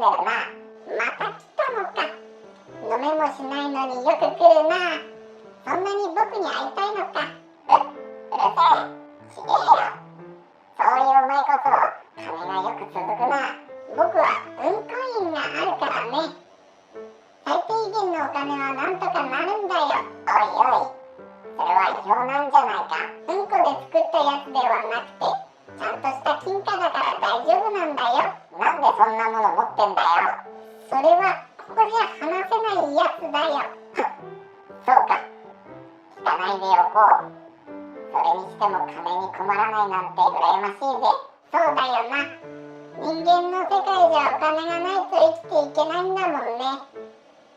んでるな。また来たのか。飲めもしないのによく来るな。そんなに僕に会いたいのか。うるせえ。ちげえよ。そういうお前こそ金がよく続くな。僕は運コインがあるからね。最低限のお金はなんとかなるんだよ。おいおい、それは違法なんじゃないか。うんこで作ったやつではなくて、ちゃんとした金貨だから大丈夫なんだよ。なんでそんなもの持ってんだよ。それはここじゃ話せないやつだよ。そうか、聞かないでおこう。それにしても金に困らないなんて羨ましいぜ。そうだよな。人間の世界じゃお金がないと生きていけないんだもんね。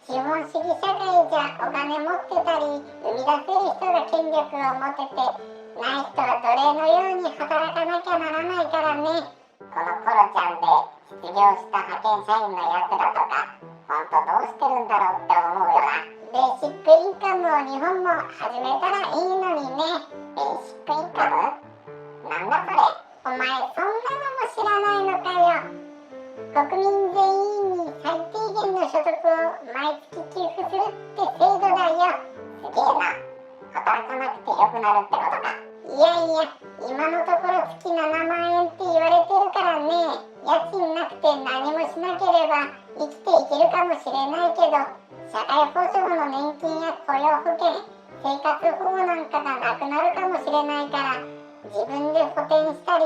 資本主義社会じゃお金持ってたり生み出せる人が権力を持てて、ない人は奴隷のように働かなきゃならないからね。このコロちゃんで失業した派遣社員のやつらとか、ほんとどうしてるんだろうって思うよな。ベーシックインカムを日本も始めたらいいのにね。ベーシックインカム？なんだそれ。お前そんなのも知らないのかよ。国民全員に最低限の所得を毎月給付するって制度だよ。すげえな。働かなくてよくなるってことか。いやいや、今のところ月7万円って言われてるからね。家賃なくて何もしなければ生きていけるかもしれないけど、社会保障の年金や雇用保険、生活保護なんかがなくなるかもしれないから、自分で補填したり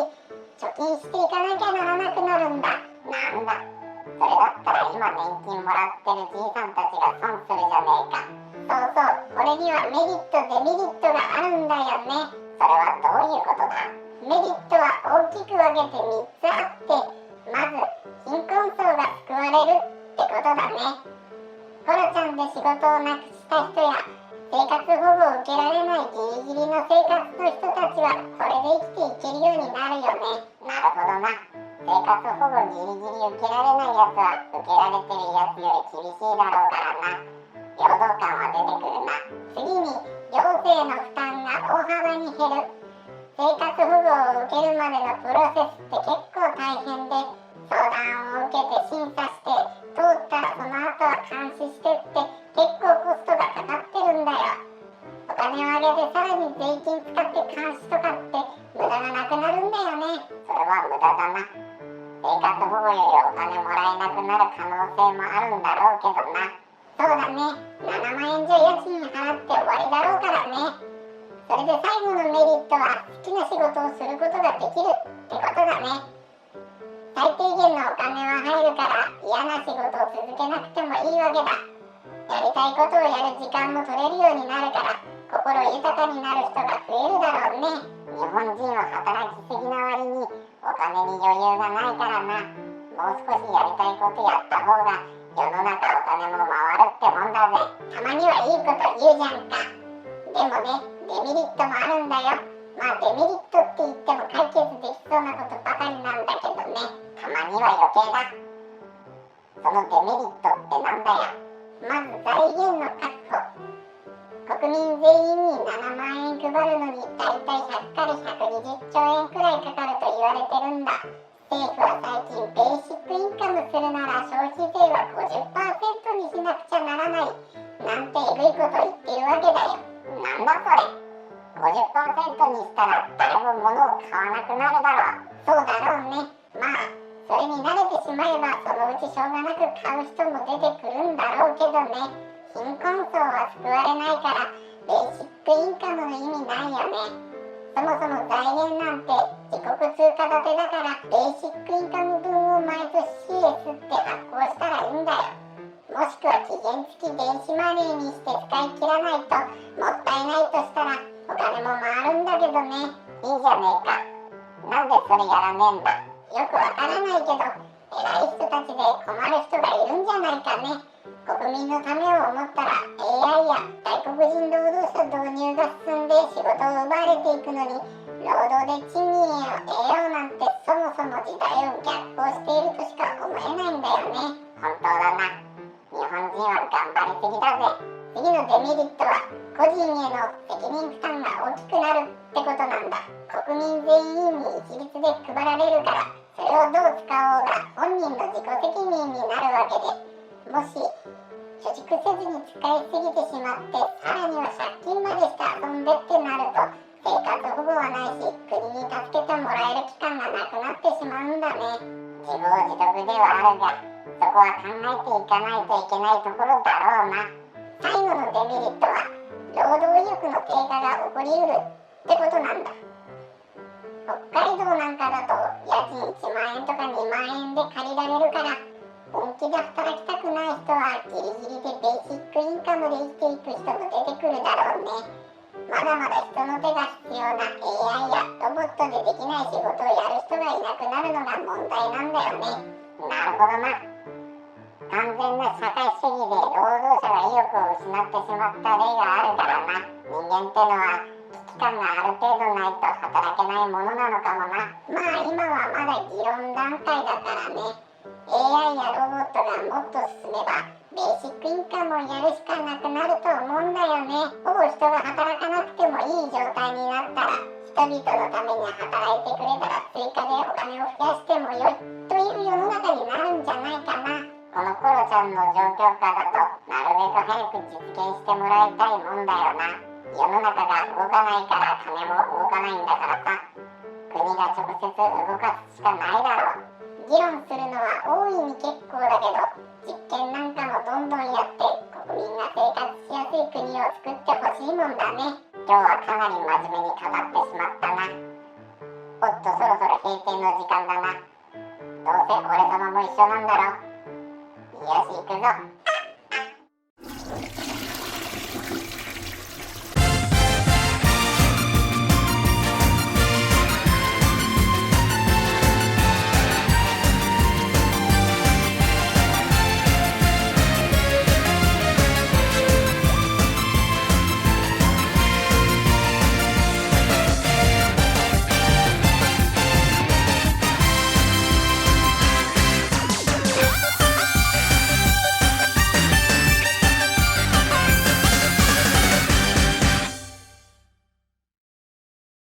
貯金していかなきゃならなくなるんだ。なんだ、それだったら今年金もらってるじいさんたちが損するじゃねえか。そうそう、これにはメリットデメリットがあるんだよね。それはどういうことだ。メリットは大きく分けて3つあって、まず貧困層が救われるってことだね。コロちゃんで仕事をなくした人や生活保護を受けられないギリギリの生活の人たちはこれで生きていけるようになるよね。なるほどな。生活保護ギリギリ受けられないやつは受けられてるやつより厳しいだろうからな。平等感は出てくるな。次に行政の負担が大幅に減る。生活保護を受けるまでのプロセスって結構大変で、相談を受けて審査して通ったらその後は監視してって結構コストがかかってるんだよ。お金をあげてさらに税金使って監視とかって無駄がなくなるんだよね。それは無駄だな。生活保護よりお金もらえなくなる可能性もあるんだろうけどな。そうだね、7万円じゃ家賃払って終わりだろうからね。それで最後のメリットは好きな仕事をすることができるってことだね。最低限のお金は入るから嫌な仕事を続けなくてもいいわけだ。やりたいことをやる時間も取れるようになるから心豊かになる人が増えるだろうね。日本人は働きすぎな割にお金に余裕がないからな。もう少しやりたいことやった方が世の中お金も回るってもんだぜ。たまにはいいこと言うじゃんか。でもね、デメリットもあるんだよ。まあデメリットって言っても解決できそうなことばかりなんだけどね。たまには余計だ。そのデメリットってなんだよ。まず財源の確保。国民全員に7万円配るのにだいたい100から120兆円くらいかかると言われてるんだ。政府は最近ベーシックインカムするなら消費税は 50% にしなくちゃならないなんてえぐいこと言ってるわけだよ。なんだそれ。50% にしたら誰も物を買わなくなるだろう。そうだろうね。まあそれに慣れてしまえばそのうちしょうがなく買う人も出てくるんだろうけどね。貧困層は救われないからベーシックインカムの意味ないよね。そもそも財源なんて自国通貨建てだからベーシックインカム分を毎年 CS って発行したらいいんだよ。もしくは期限付き電子マネーにして使い切らないともったいないとしたらお金も回るんだけどね。いいじゃねえか。なんでそれやらねえんだ。よくわからないけど偉い人たちで困る人がいるんじゃないかね。国民のためを思ったら AI や外国人労働者導入が進んで仕事を奪われていくのに労働で賃金を得ようなんてそもそも時代を逆行しているとしか思えないんだよね。本当だな。日本人は頑張りすぎだぜ。次のデメリットは個人への責任負担が大きくなるってことなんだ。国民全員に一律で配られるからそれをどう使おうが本人の自己責任になるわけで、もし貯蓄せずに使いすぎてしまってさらには借金までして遊んでってなると生活保護はないし国に助けてもらえる期間がなくなってしまうんだね。自業自得ではあるがそこは考えていかないといけないところだろうな。最後のデメリットは労働意欲の低下が起こりうるってことなんだ。北海道なんかだと家賃1万円とか2万円で借りられるから本気で働きたくない人はギリギリでベーシックインカムで生きていく人も出てくるだろうね。まだまだ人の手が必要な AI やロボットでできない仕事をやる人がいなくなるのが問題なんだよね。なるほどな。完全な社会主義で労働者が意欲を失ってしまった例があるからな。人間ってのは危機感がある程度ないと働けないものなのかもな。まあ今はまだ議論段階だからね。AI やロボットがもっと進めばベーシックインカムをやるしかなくなると思うんだよね。ほぼ人が働かなくてもいい状態になったら人々のために働いてくれたら追加でお金を増やしてもよいという世の中になるんじゃないかな。このコロちゃんの状況下だとなるべく早く実現してもらいたいもんだよな。世の中が動かないから金も動かないんだからさ。国が直接動かすしかないだろう。議論するのは大いに結構だけど実験なんかもどんどんやって国民が生活しやすい国を作ってほしいもんだね。今日はかなり真面目に語ってしまったな。おっとそろそろ閉店の時間だな。どうせ俺様も一緒なんだろ。よし行くぞ。